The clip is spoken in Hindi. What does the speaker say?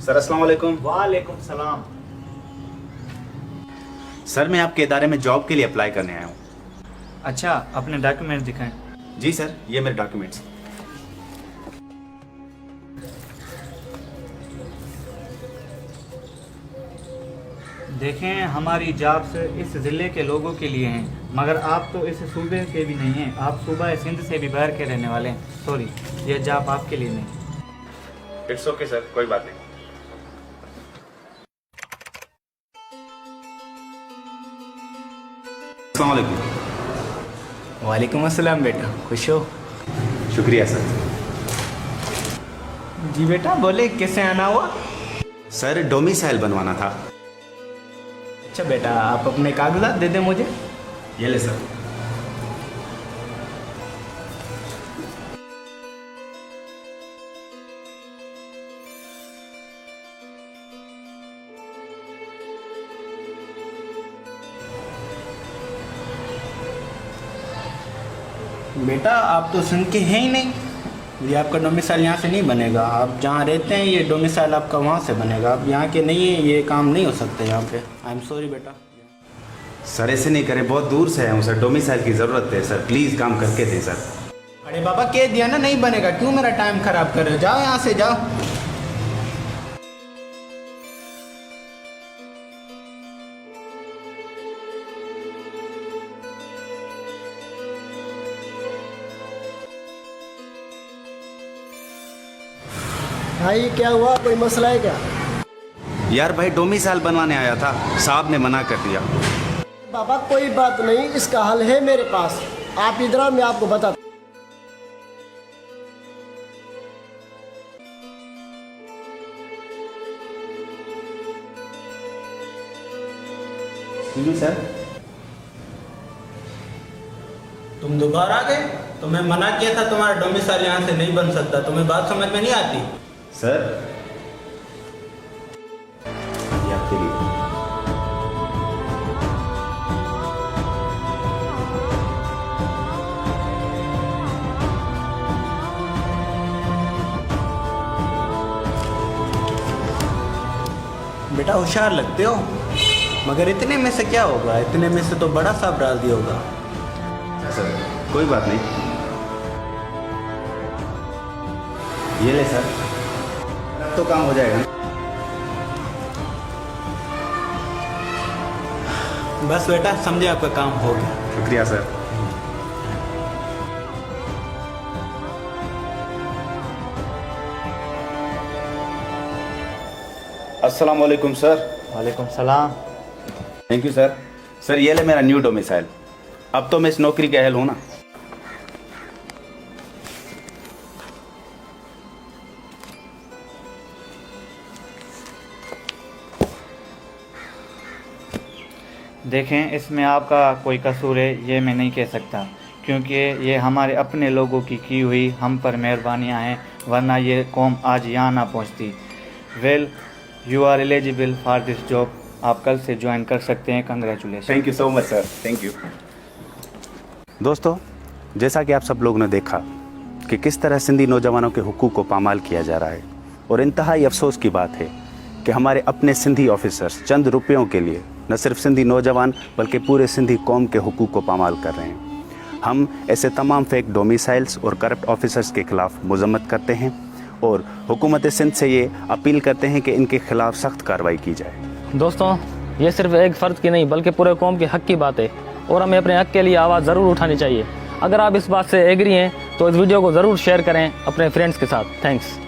सर अस्सलाम वालेकुम। वालेकुम सलाम। सर मैं आपके इदारे में जॉब के लिए अप्लाई करने आया हूँ। अच्छा, अपने डॉक्यूमेंट्स दिखाएं। जी सर, ये मेरे डॉक्यूमेंट्स। देखें, हमारी जॉब्स इस ज़िले के लोगों के लिए हैं, मगर आप तो इस सूबे के भी नहीं हैं। आप सूबा सिंध से भी बाहर के रहने वाले हैं। सॉरी, ये जॉब आपके लिए नहीं। इट्स ओके सर, कोई बात नहीं। अस्सलाम वालेकुम। वालेकुम अस्सलाम बेटा, खुश हो? शुक्रिया सर। जी बेटा बोले, कैसे आना हुआ? सर डोमिसाइल बनवाना था। अच्छा बेटा, आप अपने कागजात दे दें मुझे। ये ले सर। बेटा आप तो सुन के हैं ही नहीं, ये आपका डोमिसाइल यहाँ से नहीं बनेगा। आप जहाँ रहते हैं ये डोमिसाइल आपका वहाँ से बनेगा। आप यहाँ के नहीं है, ये काम नहीं हो सकता यहाँ पे। आई एम सॉरी बेटा। सर ऐसे नहीं करें, बहुत दूर से आया हूँ सर, डोमिसाइल की ज़रूरत है सर, प्लीज़ काम करके दें सर। अरे बाबा कह दिया ना नहीं बनेगा, क्यों मेरा टाइम खराब कर रहे हो? जाओ यहाँ से जाओ। भाई क्या हुआ, कोई मसला है क्या? यार भाई डोमिसाइल बनवाने आया था, साहब ने मना कर दिया। बाबा कोई बात नहीं, इसका हल है मेरे पास। आप इधर आओ, मैं आपको बताता। जी सर। तुम दोबारा आ गए? तो मैं मना किया था तुम्हारा डोमिसाइल यहाँ से नहीं बन सकता। तुम्हें बात समझ में नहीं आती? सर ये आपके लिए। बेटा होशियार लगते हो, मगर इतने में से क्या होगा? इतने में से तो बड़ा सा अपराधी होगा। सर कोई बात नहीं, ये ले सर, अब तो काम हो जाएगा ना। बस बेटा समझे, आपका काम हो गया। शुक्रिया सर। अस्सलाम वालेकुम सर। वालेकुम सलाम। Thank you sir. सर ये ले मेरा न्यू डोमिसाइल, अब तो मैं इस नौकरी के अहल हूँ ना। देखें, इसमें आपका कोई कसूर है ये मैं नहीं कह सकता, क्योंकि ये हमारे अपने लोगों की हुई हम पर मेहरबानियाँ हैं, वरना ये कौम आज यहाँ ना पहुँचती। Well, you are eligible for this job. आप कल से ज्वाइन कर सकते हैं। Congratulation. Thank you so much sir, thank you. दोस्तों, जैसा कि आप सब लोगों ने देखा कि किस तरह सिंधी नौजवानों के हुकूक को पामाल किया जा रहा है, और इंतहाई अफसोस की बात है कि हमारे अपने सिंधी ऑफिसर्स चंद रुपयों के लिए न सिर्फ सिंधी नौजवान बल्कि पूरे सिंधी कौम के हुकूक को पामाल कर रहे हैं। हम ऐसे तमाम फेक डोमिसाइल्स और करप्ट ऑफिसर्स के ख़िलाफ़ मजम्मत करते हैं और हुकूमत सिंध से ये अपील करते हैं कि इनके ख़िलाफ़ सख्त कार्रवाई की जाए। दोस्तों, ये सिर्फ एक फ़र्द की नहीं बल्कि पूरे कौम के हक़ की बात है, और हमें अपने हक़ के लिए आवाज़ ज़रूर उठानी चाहिए। अगर आप इस बात से एग्री हैं तो इस वीडियो को ज़रूर शेयर करें अपने फ्रेंड्स के साथ। थैंक्स।